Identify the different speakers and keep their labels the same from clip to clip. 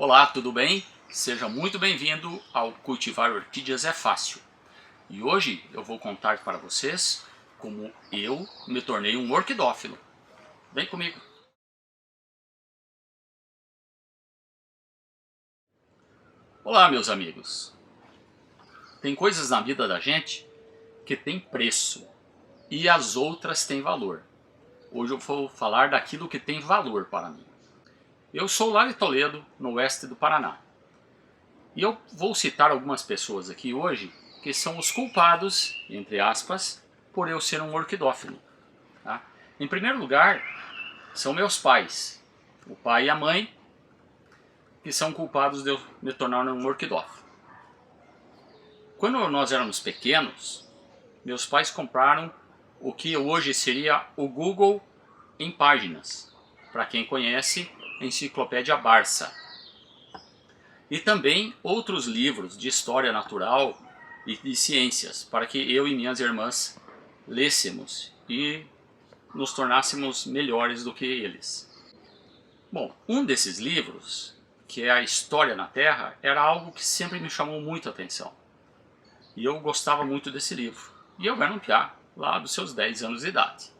Speaker 1: Olá, tudo bem? Seja muito bem-vindo ao Cultivar Orquídeas é Fácil. E hoje eu vou contar para vocês como eu me tornei um orquidófilo. Vem comigo! Olá, meus amigos! Tem coisas na vida da gente que tem preço e as outras têm valor. Hoje eu vou falar daquilo que tem valor para mim. Eu sou lá de Toledo, no oeste do Paraná. E eu vou citar algumas pessoas aqui hoje que são os culpados, entre aspas, por eu ser um orquidófilo. Tá? Em primeiro lugar, são meus pais, o pai e a mãe, que são culpados de eu me tornar um orquidófilo. Quando nós éramos pequenos, meus pais compraram o que hoje seria o Google em páginas, para quem conhece, a Enciclopédia Barça. E também outros livros de história natural e de ciências, para que eu e minhas irmãs lêssemos e nos tornássemos melhores do que eles. Bom, um desses livros, que é a História na Terra, era algo que sempre me chamou muito a atenção. E eu gostava muito desse livro. E eu era um piá, lá dos seus 10 anos de idade.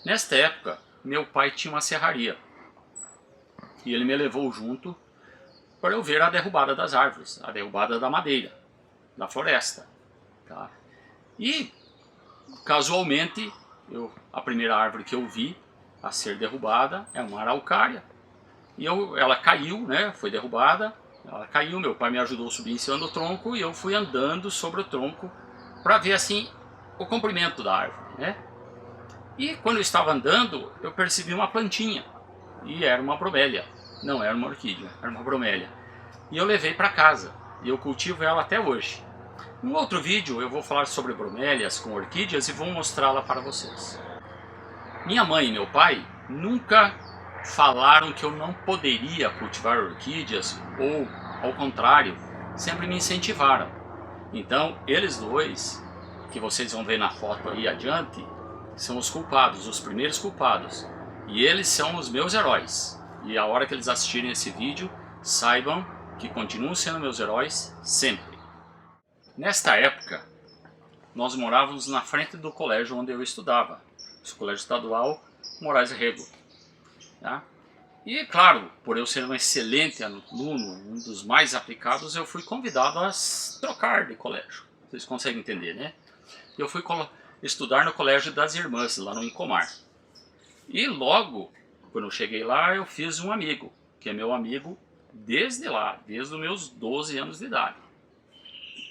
Speaker 1: Nesta época, meu pai tinha uma serraria. E ele me levou junto para eu ver a derrubada das árvores, a derrubada da madeira, da floresta. Tá? E, casualmente, a primeira árvore que eu vi a ser derrubada é uma araucária. E ela caiu, né? Foi derrubada, ela caiu, meu pai me ajudou a subir em cima do tronco e eu fui andando sobre o tronco para ver assim o comprimento da árvore, né? E quando eu estava andando, eu percebi uma plantinha e era uma bromélia. Não era uma orquídea, era uma bromélia. E eu levei para casa e eu cultivo ela até hoje. No outro vídeo eu vou falar sobre bromélias com orquídeas e vou mostrá-la para vocês. Minha mãe e meu pai nunca falaram que eu não poderia cultivar orquídeas ou, ao contrário, sempre me incentivaram. Então, eles dois, que vocês vão ver na foto aí adiante, são os culpados, os primeiros culpados. E eles são os meus heróis. E a hora que eles assistirem esse vídeo, saibam que continuam sendo meus heróis sempre. Nesta época, nós morávamos na frente do colégio onde eu estudava, o Colégio Estadual Moraes Rego. Tá? E claro, por eu ser um excelente aluno, um dos mais aplicados, eu fui convidado a trocar de colégio. Vocês conseguem entender, né? Eu fui estudar no Colégio das Irmãs, lá no Incomar. E logo, quando eu cheguei lá, eu fiz um amigo, que é meu amigo desde lá, desde os meus 12 anos de idade.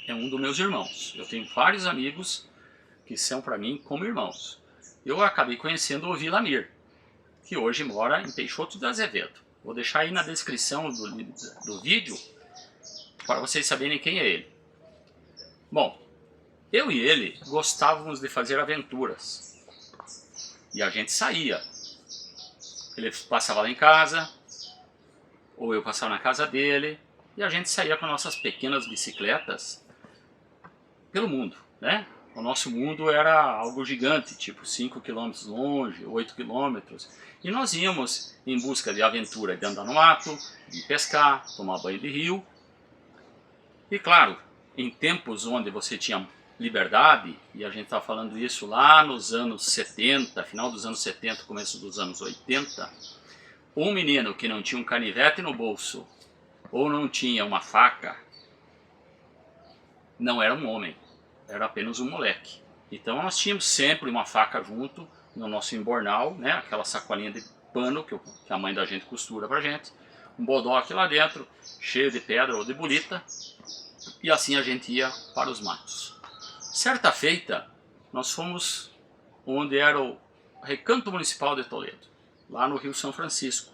Speaker 1: É um dos meus irmãos. Eu tenho vários amigos que são para mim como irmãos. Eu acabei conhecendo o Vilamir, que hoje mora em Peixoto de Azevedo. Vou deixar aí na descrição do vídeo para vocês saberem quem é ele. Bom, eu e ele gostávamos de fazer aventuras. E a gente saía. Ele passava lá em casa, ou eu passava na casa dele, e a gente saía com nossas pequenas bicicletas pelo mundo, né? O nosso mundo era algo gigante, tipo 5 km longe, 8 km. E nós íamos em busca de aventura, de andar no mato, de pescar, tomar banho de rio. E claro, em tempos onde você tinha liberdade, e a gente está falando isso lá nos anos 70, final dos anos 70, começo dos anos 80, um menino que não tinha um canivete no bolso, ou não tinha uma faca, não era um homem, era apenas um moleque. Então nós tínhamos sempre uma faca junto no nosso embornal, né? Aquela sacolinha de pano que a mãe da gente costura pra gente, um bodoque lá dentro, cheio de pedra ou de bolita, e assim a gente ia para os matos. Certa feita, nós fomos onde era o Recanto Municipal de Toledo, lá no Rio São Francisco.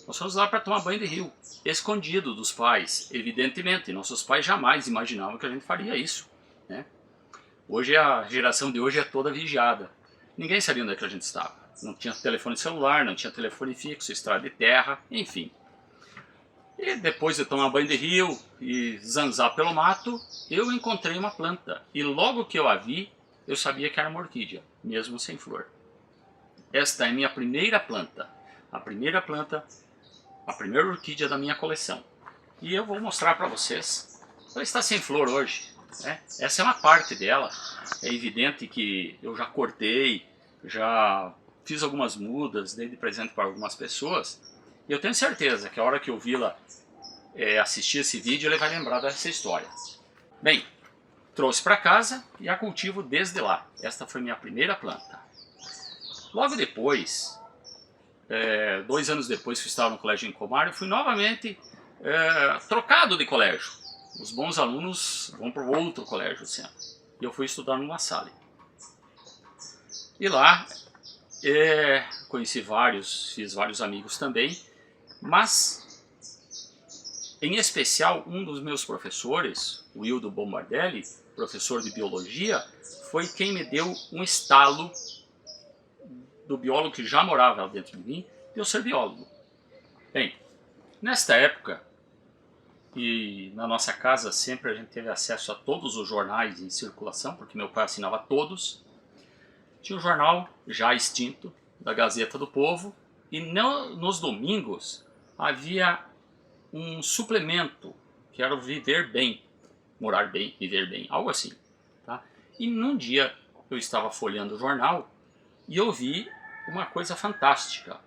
Speaker 1: Nós fomos lá para tomar banho de rio, escondido dos pais, evidentemente. Nossos pais jamais imaginavam que a gente faria isso, né? Hoje a geração de hoje é toda vigiada. Ninguém sabia onde é que a gente estava. Não tinha telefone celular, não tinha telefone fixo, estrada de terra, enfim. E depois de tomar banho de rio e zanzar pelo mato, eu encontrei uma planta. E logo que eu a vi, eu sabia que era uma orquídea, mesmo sem flor. Esta é a minha primeira planta. A primeira orquídea da minha coleção. e eu vou mostrar para vocês. Ela está sem flor hoje, né? Essa é uma parte dela. É evidente que eu já cortei, já fiz algumas mudas, dei de presente para algumas pessoas. E eu tenho certeza que a hora que eu vi-la assistir esse vídeo, ele vai lembrar dessa história. Bem, trouxe para casa e a cultivo desde lá. Esta foi minha primeira planta. Logo depois, 2 anos depois que eu estava no colégio em Comar, eu fui novamente trocado de colégio. Os bons alunos vão para outro colégio sempre. E eu fui estudar no La Salle. E lá conheci vários, fiz vários amigos também, mas em especial um dos meus professores, o Hildo Bombardelli, professor de biologia, foi quem me deu um estalo do biólogo que já morava dentro de mim, de eu ser biólogo. Bem, nesta época, e na nossa casa sempre a gente teve acesso a todos os jornais em circulação, porque meu pai assinava todos. Tinha o jornal já extinto, da Gazeta do Povo, e nos domingos havia um suplemento, que era o Viver Bem, Morar Bem, Viver Bem, algo assim. Tá? E num dia eu estava folheando o jornal e eu vi uma coisa fantástica.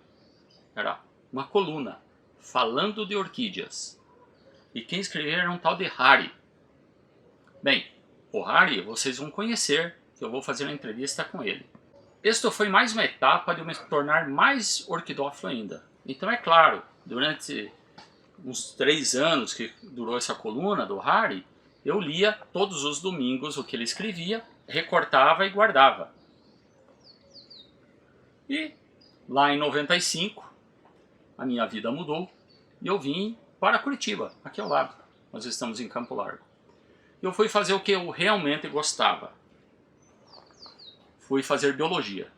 Speaker 1: Era uma coluna falando de orquídeas. E quem escreveu era um tal de Harry. Bem, o Harry vocês vão conhecer, que eu vou fazer uma entrevista com ele. Esta foi mais uma etapa de eu me tornar mais orquidófilo ainda. Então é claro, durante uns 3 anos que durou essa coluna do Harry, eu lia todos os domingos o que ele escrevia, recortava e guardava. E lá em 95, a minha vida mudou e eu vim para Curitiba, aqui ao lado. Nós estamos em Campo Largo. Eu fui fazer o que eu realmente gostava. Fui fazer biologia.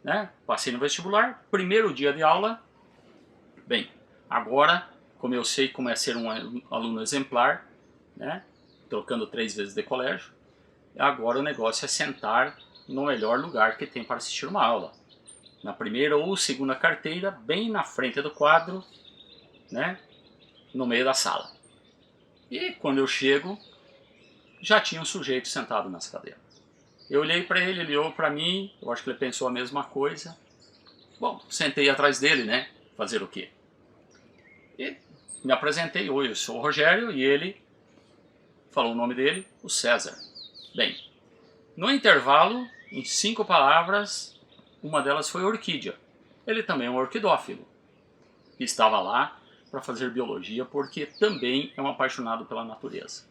Speaker 1: Né? Passei no vestibular, primeiro dia de aula. Bem, agora, como eu sei como é ser um aluno exemplar, né? Trocando 3 vezes de colégio, agora o negócio é sentar no melhor lugar que tem para assistir uma aula. Na primeira ou segunda carteira, bem na frente do quadro, né? No meio da sala. E quando eu chego, já tinha um sujeito sentado nas cadeiras. Eu olhei para ele, ele olhou para mim, eu acho que ele pensou a mesma coisa. Bom, sentei atrás dele, né? Fazer o quê? E me apresentei, oi, eu sou o Rogério, e ele falou o nome dele, o César. Bem, no intervalo, em 5 palavras, uma delas foi orquídea. Ele também é um orquidófilo. E estava lá para fazer biologia porque também é um apaixonado pela natureza.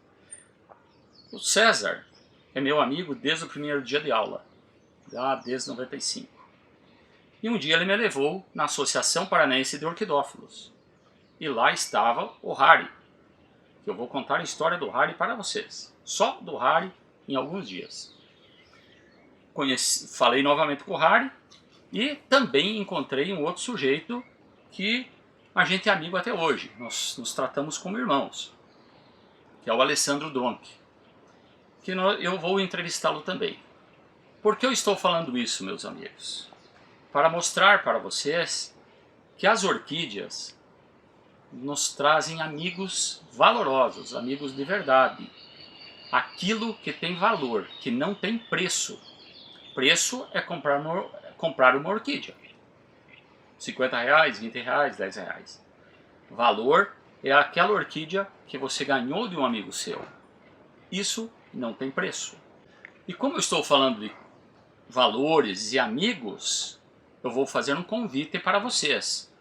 Speaker 1: O César é meu amigo desde o primeiro dia de aula, desde 95. E um dia ele me levou na Associação Paranaense de Orquidófilos. E lá estava o Harry. Eu vou contar a história do Harry para vocês. Só do Harry em alguns dias. Falei novamente com o Harry e também encontrei um outro sujeito que a gente é amigo até hoje. Nós nos tratamos como irmãos, que é o Alessandro Dronk, que eu vou entrevistá-lo também. Por que eu estou falando isso, meus amigos? Para mostrar para vocês que as orquídeas nos trazem amigos valorosos, amigos de verdade. Aquilo que tem valor, que não tem preço. Preço é comprar uma orquídea. R$50, R$20, R$10. Valor é aquela orquídea que você ganhou de um amigo seu. Isso não tem preço. E como eu estou falando de valores e amigos, eu vou fazer um convite para vocês.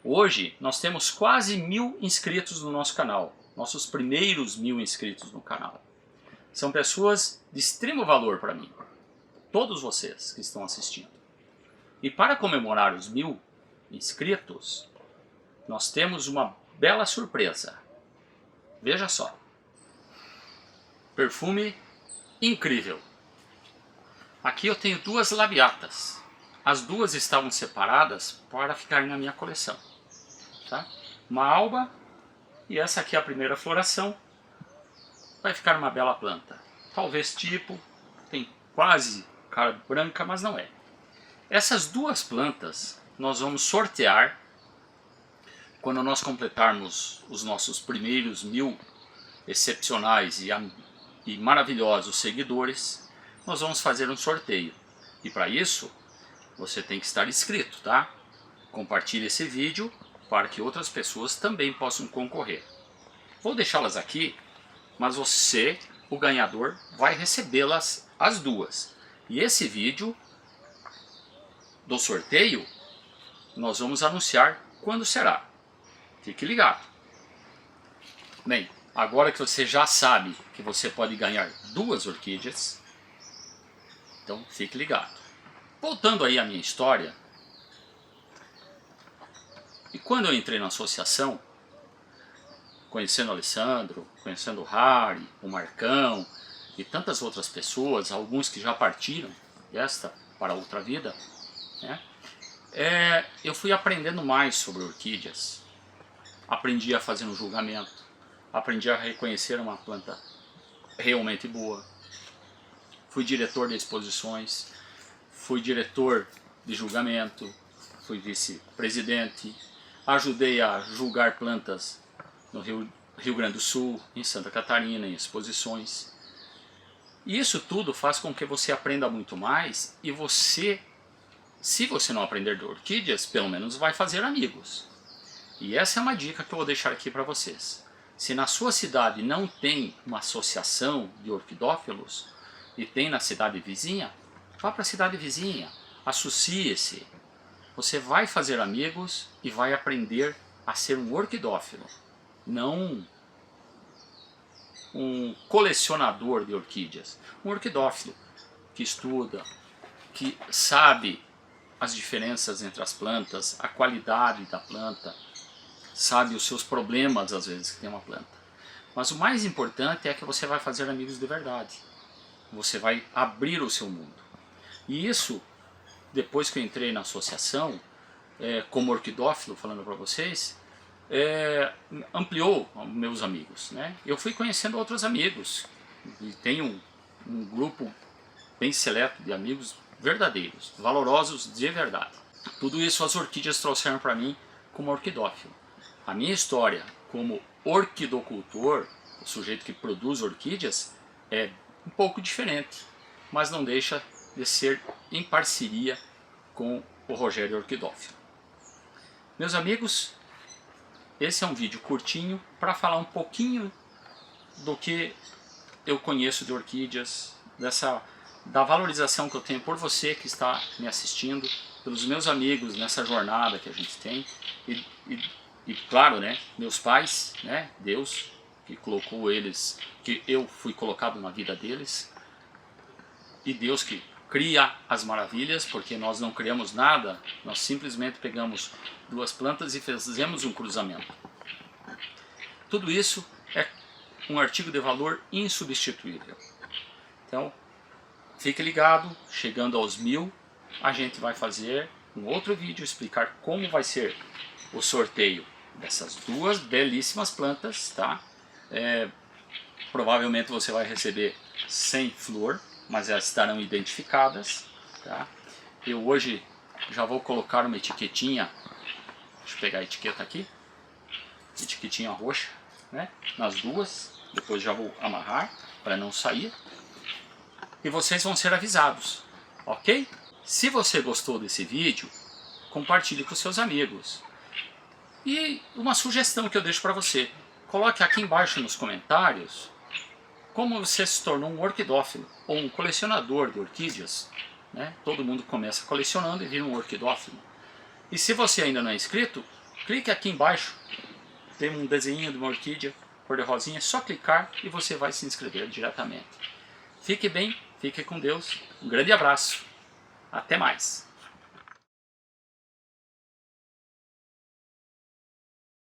Speaker 1: Hoje nós temos quase 1000 inscritos no nosso canal. Nossos primeiros 1000 inscritos no canal. São pessoas de extremo valor para mim. Todos vocês que estão assistindo. E para comemorar os 1000 inscritos, nós temos uma bela surpresa. Veja só. Perfume incrível. Aqui eu tenho 2 labiatas. As 2 estavam separadas para ficarem na minha coleção. Tá? Uma alba e essa aqui é a primeira floração. Vai ficar uma bela planta. Talvez tipo, tem quase cara branca, mas não é. Essas 2 plantas nós vamos sortear quando nós completarmos os nossos primeiros 1000 excepcionais e maravilhosos seguidores, nós vamos fazer um sorteio. E para isso, você tem que estar inscrito, tá? Compartilhe esse vídeo para que outras pessoas também possam concorrer. Vou deixá-las aqui, mas você, o ganhador, vai recebê-las as duas. E esse vídeo do sorteio, nós vamos anunciar quando será. Fique ligado. Bem, agora que você já sabe que você pode ganhar 2 orquídeas, então fique ligado. Voltando aí à minha história, e quando eu entrei na associação, conhecendo o Alessandro, conhecendo o Harry, o Marcão e tantas outras pessoas, alguns que já partiram desta para outra vida, né? Eu fui aprendendo mais sobre orquídeas, aprendi a fazer um julgamento, aprendi a reconhecer uma planta realmente boa, fui diretor de exposições, fui diretor de julgamento, fui vice-presidente, ajudei a julgar plantas no Rio Grande do Sul, em Santa Catarina, em exposições. E isso tudo faz com que você aprenda muito mais e você, se você não aprender de orquídeas, pelo menos vai fazer amigos. E essa é uma dica que eu vou deixar aqui para vocês. Se na sua cidade não tem uma associação de orquidófilos e tem na cidade vizinha, vá para a cidade vizinha, associe-se. Você vai fazer amigos e vai aprender a ser um orquidófilo, não um colecionador de orquídeas. Um orquidófilo que estuda, que sabe as diferenças entre as plantas, a qualidade da planta, sabe os seus problemas às vezes que tem uma planta. Mas o mais importante é que você vai fazer amigos de verdade. Você vai abrir o seu mundo. E isso, depois que eu entrei na associação, como orquidófilo, falando para vocês, ampliou meus amigos, né? Eu fui conhecendo outros amigos e tenho um grupo bem seleto de amigos verdadeiros, valorosos de verdade. Tudo isso as orquídeas trouxeram para mim como orquidófilo. A minha história como orquidocultor, o sujeito que produz orquídeas, é um pouco diferente, mas não deixa de ser em parceria com o Rogério Orquidófilo. Meus amigos, esse é um vídeo curtinho para falar um pouquinho do que eu conheço de orquídeas, da valorização que eu tenho por você que está me assistindo, pelos meus amigos nessa jornada que a gente tem e claro, né, meus pais, né, Deus que colocou eles, que eu fui colocado na vida deles, e Deus que cria as maravilhas, porque nós não criamos nada, nós simplesmente pegamos 2 plantas e fizemos um cruzamento. Tudo isso é um artigo de valor insubstituível. Então, fique ligado, chegando aos 1000, a gente vai fazer um outro vídeo, explicar como vai ser o sorteio dessas 2 belíssimas plantas, tá? Provavelmente você vai receber sem flor, mas elas estarão identificadas, tá? Eu hoje já vou colocar uma etiquetinha, deixa eu pegar a etiqueta aqui, etiquetinha roxa, né? Nas 2, depois já vou amarrar para não sair, e vocês vão ser avisados, ok? Se você gostou desse vídeo, compartilhe com seus amigos. E uma sugestão que eu deixo para você, coloque aqui embaixo nos comentários como você se tornou um orquidófilo ou um colecionador de orquídeas, né? Todo mundo começa colecionando e vira um orquidófilo. E se você ainda não é inscrito, clique aqui embaixo, tem um desenho de uma orquídea cor de rosinha, é só clicar e você vai se inscrever diretamente. Fique bem, fique com Deus, um grande abraço, até mais!